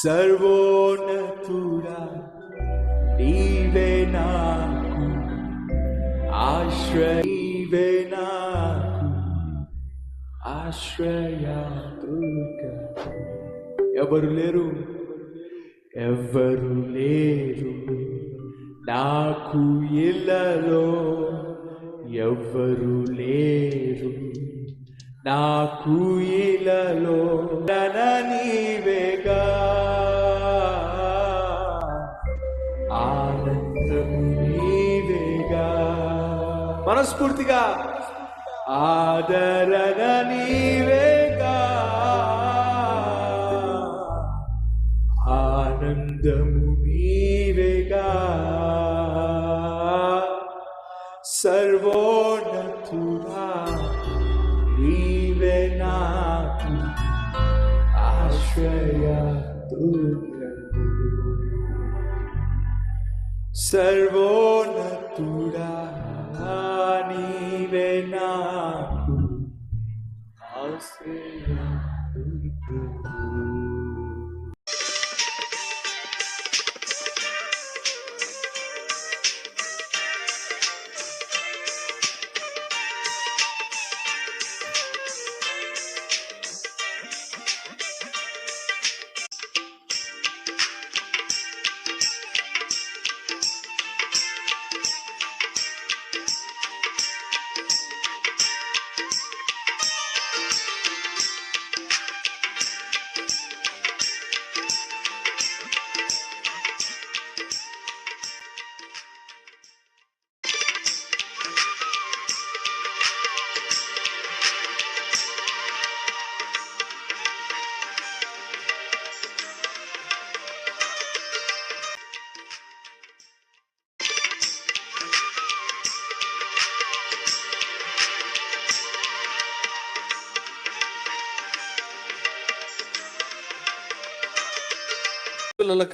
సర్వోన్నతుడా నీవే నాకు ఆశ్రయ, నీవే నాకు ఆశ్రయ దుర్గ. ఎవరు లేరు నాకు ఇళ్ళలో, ఎవ్వరు లేరు నాకు ఇళ్ళలో. నీవేగా ఆనందము నీవేగా. మనస్ఫూర్తిగా ఆదరణ నీవేగా, ఆనందము నీవేగా. సర్వోన్నతుడా నీవే నాకు ఆశ్రయ దుర్గము. సర్వోన్నతుడా నీవే నాకు ఆశ్రయ దుర్గము.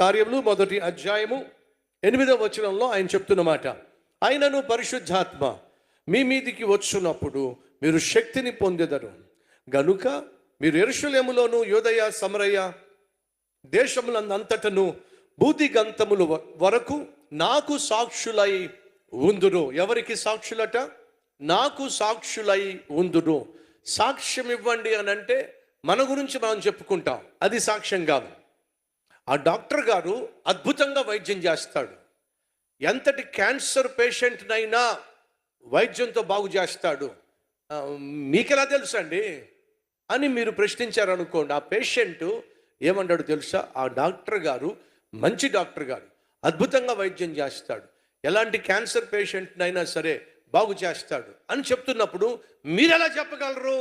కార్యములు 1వ అధ్యాయము 8వ వచనంలో ఆయన చెప్తున్నమాట, ఆయనను పరిశుద్ధాత్మ మీ మీదికి వచ్చున్నప్పుడు మీరు శక్తిని పొందెదరు గనుక మీరు యెరూషలేములోను యూదయ సమరయ దేశములందంతటను భూదిగంతముల వరకు నాకు సాక్షులై ఉందురు. ఎవరికి సాక్షులట? నాకు సాక్షులై ఉందురు. సాక్ష్యం ఇవ్వండి అని అంటే మన గురించి మనం చెప్పుకుంటాం, అది సాక్ష్యం కాదు. ఆ డాక్టర్ గారు అద్భుతంగా వైద్యం చేస్తాడు. ఎంతటి క్యాన్సర్ పేషెంట్నైనా వైద్యంతో బాగు చేస్తాడు. మీకెలా తెలుసు అండి అని మీరు ప్రశ్నించారనుకోండి, ఆ పేషెంట్ ఏమన్నాడు తెలుసా? ఆ డాక్టర్ గారు మంచి డాక్టర్ గారు అద్భుతంగా వైద్యం చేస్తాడు, ఎలాంటి క్యాన్సర్ పేషెంట్నైనా సరే బాగు చేస్తాడు అని చెప్తున్నప్పుడు మీరెలా చెప్పగలరు?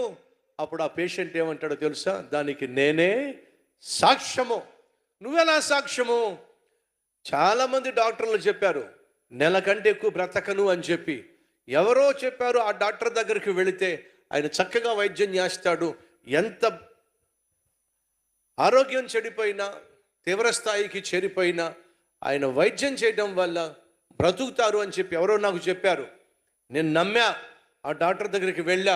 అప్పుడు ఆ పేషెంట్ ఏమంటాడో తెలుసా? దానికి నేనే సాక్ష్యము. నువ్వెలా సాక్ష్యము? చాలామంది డాక్టర్లు చెప్పారు నెల కంటే ఎక్కువ బ్రతకను అని చెప్పి. ఎవరో చెప్పారు, ఆ డాక్టర్ దగ్గరికి వెళితే ఆయన చక్కగా వైద్యం చేస్తాడు. ఎంత ఆరోగ్యం చెడిపోయినా, తీవ్రస్థాయికి చేరిపోయినా ఆయన వైద్యం చేయడం వల్ల బ్రతుకుతారు అని చెప్పి ఎవరో నాకు చెప్పారు. నేను నమ్మా, ఆ డాక్టర్ దగ్గరికి వెళ్ళా,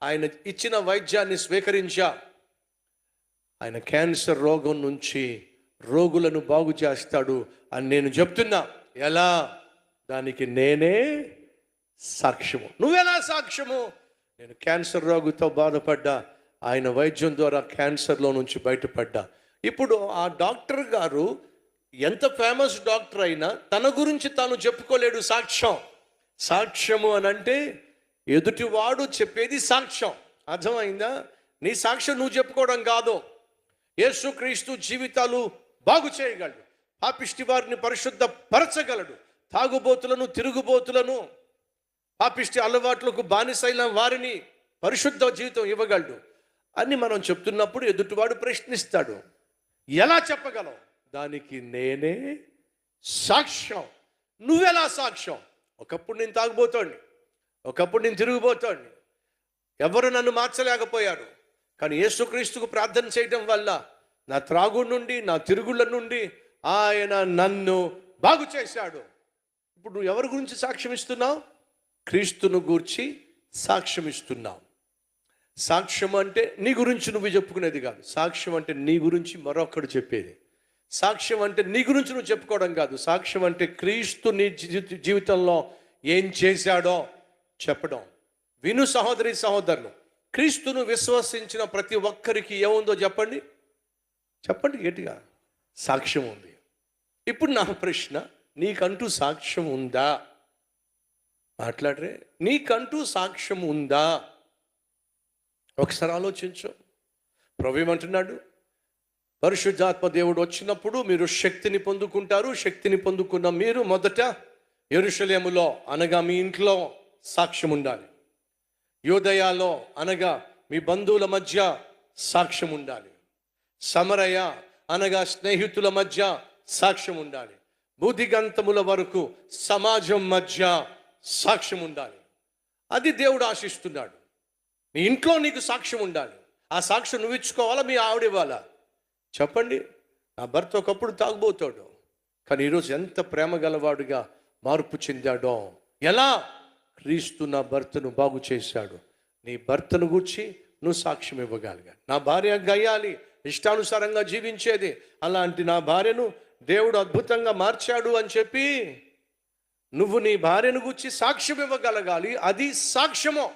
ఆయన ఇచ్చిన వైద్యాన్ని స్వీకరించా. ఆయన క్యాన్సర్ రోగం నుంచి రోగులను బాగు చేస్తాడు అని నేను చెప్తున్నా. ఎలా? దానికి నేనే సాక్ష్యము. నువ్వెలా సాక్ష్యము? నేను క్యాన్సర్ రోగితో బాధపడ్డా, ఆయన వైద్యం ద్వారా క్యాన్సర్లో నుంచి బయటపడ్డా. ఇప్పుడు ఆ డాక్టర్ గారు ఎంత ఫేమస్ డాక్టర్ అయినా తన గురించి తాను చెప్పుకోలేడు. సాక్ష్యం. సాక్ష్యము అని అంటే ఎదుటివాడు చెప్పేది సాక్ష్యం. అర్థమైందా? నీ సాక్ష్యం నువ్వు చెప్పుకోవడం కాదు. యేసుక్రీస్తు జీవితాలు బాగు చేయగలడు, పాపిష్టి వారిని పరిశుద్ధ పరచగలడు, తాగుబోతులను, తిరుగుబోతులను, పాపిష్టి అలవాట్లకు బానిసైన వారిని పరిశుద్ధ జీవితం ఇవ్వగలడు అని మనం చెప్తున్నప్పుడు ఎదుటివాడు ప్రశ్నిస్తాడు, ఎలా చెప్పగలవు? దానికి నేనే సాక్ష్యం. నువ్వెలా సాక్ష్యం? ఒకప్పుడు నేను తాగుబోతోండి, ఒకప్పుడు నేను తిరుగుబోతోండి, ఎవరు నన్ను మార్చలేకపోయారు. కానీ యేసుక్రీస్తుకు ప్రార్థన చేయడం వల్ల నా త్రాగుడు నుండి, నా తిరుగుళ్ళ నుండి ఆయన నన్ను బాగు చేశాడు. ఇప్పుడు నువ్వు ఎవరి గురించి సాక్ష్యం ఇస్తున్నావు? క్రీస్తును గూర్చి సాక్ష్యం ఇస్తున్నావు. సాక్ష్యం అంటే నీ గురించి నువ్వు చెప్పుకునేది కాదు. సాక్ష్యం అంటే నీ గురించి మరొకడు చెప్పేది. సాక్ష్యం అంటే నీ గురించి నువ్వు చెప్పుకోవడం కాదు. సాక్ష్యం అంటే క్రీస్తు నీ జీవితంలో ఏం చేశాడో చెప్పడం. విను సహోదరి సహోదరులు, క్రీస్తును విశ్వసించిన ప్రతి ఒక్కరికి ఏముందో చెప్పండి, చెప్పండి గట్టిగా. సాక్ష్యం ఉంది. ఇప్పుడు నా ప్రశ్న, నీకంటూ సాక్ష్యం ఉందా? మాట్లాడరే. నీకంటూ సాక్ష్యం ఉందా? ఒకసారి ఆలోచించు. ప్రభు ఏమంటున్నాడు? పరిశుద్ధాత్మ దేవుడు వచ్చినప్పుడు మీరు శక్తిని పొందుకుంటారు. శక్తిని పొందుకున్న మీరు మొదట యెరూషలేములో అనగా మీ ఇంట్లో సాక్ష్యం ఉండాలి. యూదయలో అనగా మీ బంధువుల మధ్య సాక్ష్యం ఉండాలి. సమరయ అనగా స్నేహితుల మధ్య సాక్ష్యం ఉండాలి. బుద్ధిగంతముల వరకు సమాజం మధ్య సాక్ష్యం ఉండాలి. అది దేవుడు ఆశిస్తున్నాడు. నీ ఇంట్లో నీకు సాక్ష్యం ఉండాలి. ఆ సాక్ష్యం నువ్వు ఇచ్చుకోవాలా, మీ ఆవిడ ఇవ్వాలా? చెప్పండి. నా భర్త ఒకప్పుడు తాగుబోతాడు, కానీ ఈరోజు ఎంత ప్రేమ గలవాడుగా మార్పు చెందాడో. ఎలా? క్రీస్తు నా భర్తను బాగు చేశాడు. నీ భర్తను గూర్చి నువ్వు సాక్ష్యం ఇవ్వగలిగా. నా భార్య గయ్యాలి, ఇష్టానుసారంగా జీవించేది, అలాంటి నా భార్యను దేవుడు అద్భుతంగా మార్చాడు అని చెప్పి నువ్వు నీ భార్యను గూర్చి సాక్ష్యం ఇవ్వగలగాలి. అది సాక్ష్యమో.